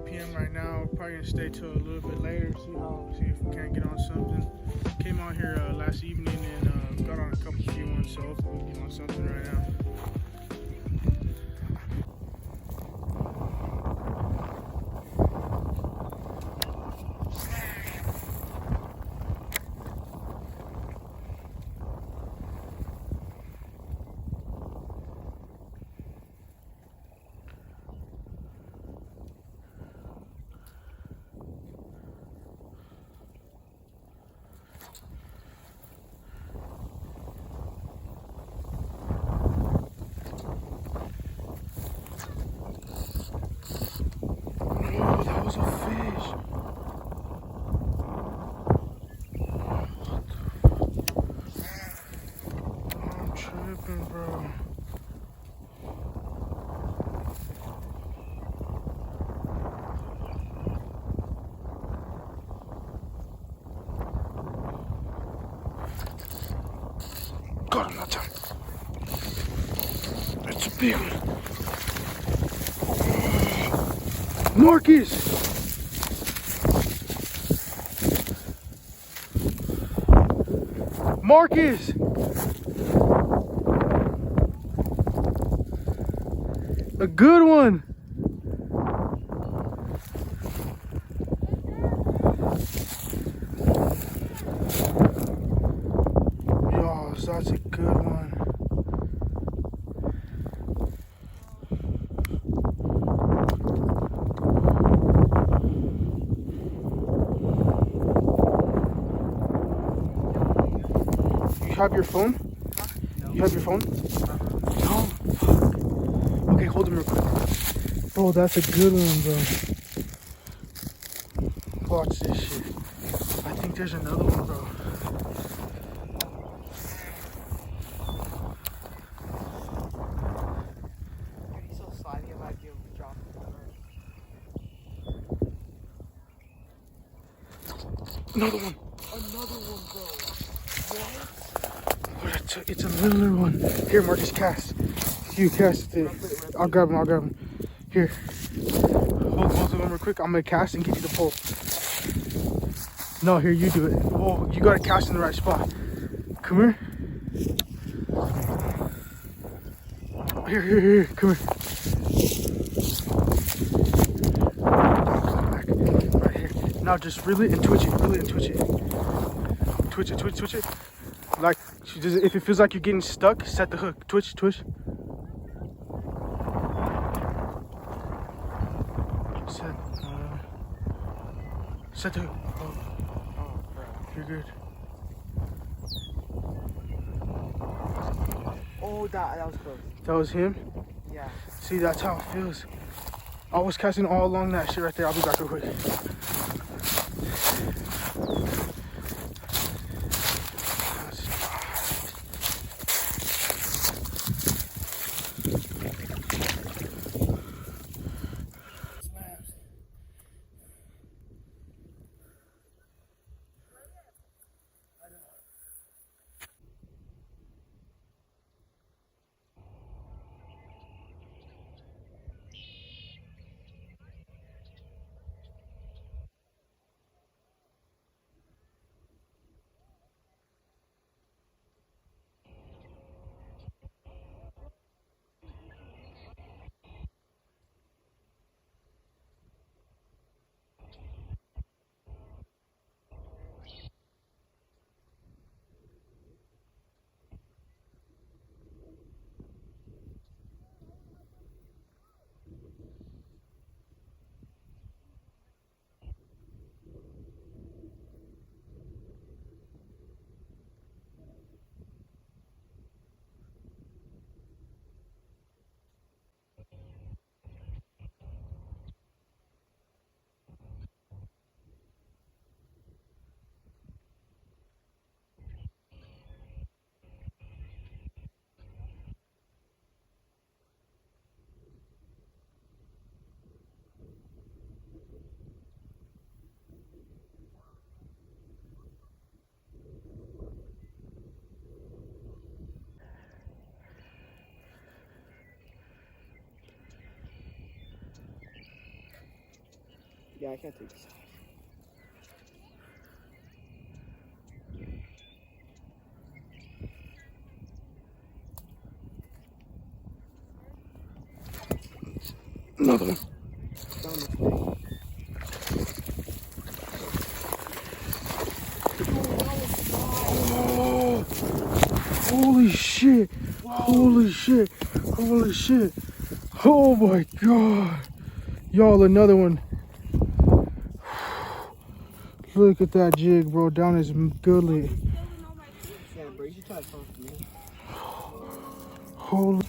5 p.m. right now. Probably gonna stay till a little bit later. See if we can't get on something. Came out here last evening and got on a couple few ones, so hopefully we get on something right now. Oh, that was a fish. I'm tripping, bro. Got him that time. It's a big one. Marcus! Marcus! A good one! Yo, that's a good one. You have your phone? No. You have your phone? No. Fuck. Okay, hold him real quick. Bro, that's a good one, bro. Watch this shit. I think there's another one, bro. He's so slimy, I might be able to drop him. Another one. Another one, bro. What? Oh, it's a littler one. Here, Marcus, cast. You cast it. I'll grab him. Here. Hold both of them real quick. I'm gonna cast and get you the pole. No, here, you do it. Oh, you gotta cast in the right spot. Come here. Here. Come here. Right here. Now just reel it and twitch it. Twitch it. Like, if it feels like you're getting stuck, set the hook. Twitch. Set the hook. Oh, crap. You're good. Oh, that was close. That was him? Yeah. See, that's how it feels. I was casting all along that shit right there. I'll be back real quick. Yeah, I can't take this. Another one. Down this way. Oh, holy shit. Holy shit. Holy shit. Oh my god. Y'all, another one. Look at that jig, bro. Down his gullet. Yeah, bro, you should try to talk to me. Holy.